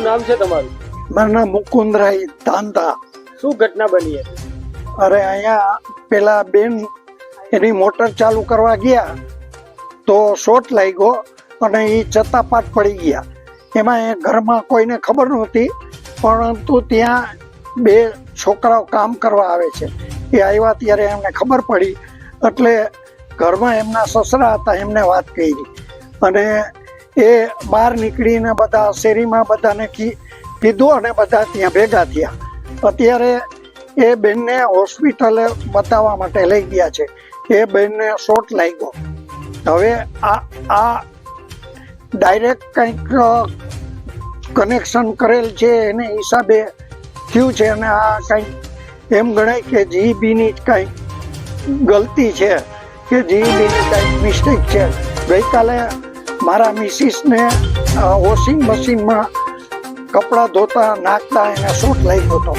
શું નામ છે તમારું? મારું નામ મુકુંદરાય તાંતા. શું ઘટના બની હતી? અરે અહીંયા પેલા બેન એની મોટર ચાલુ કરવા ગયા તો શોર્ટ લાગ્યો અને એ ચત્તાપાટ પડી ગયા. એમાં એ ઘરમાં કોઈને ખબર નહોતી, પરંતુ ત્યાં બે છોકરાઓ કામ કરવા આવે છે. એ આવ્યા ત્યારે એમને ખબર પડી, એટલે ઘરમાં એમના સસરા હતા, એમને વાત કરી અને એ બહાર નીકળીને બધા શેરીમાં બધાને કીધું અને બધા ત્યાં ભેગા થયા. અત્યારે એ બેનને હોસ્પિટલે બતાવવા માટે લઈ ગયા છે. એ બેનને શોર્ટ લાગ્યો. હવે આ ડાયરેક્ટ કંઈક કનેક્શન કરેલ છે એને હિસાબે થયું છે અને આ કંઈક એમ ગણાય કે જીબીની કંઈક ગલતી છે કે જીબીની કંઈક મિસ્ટેક છે. ગઈકાલે મારા મિસિસને વોશિંગ મશીનમાં કપડાં ધોતા નાખતા એને શોર્ટ લાગ્યો હતો.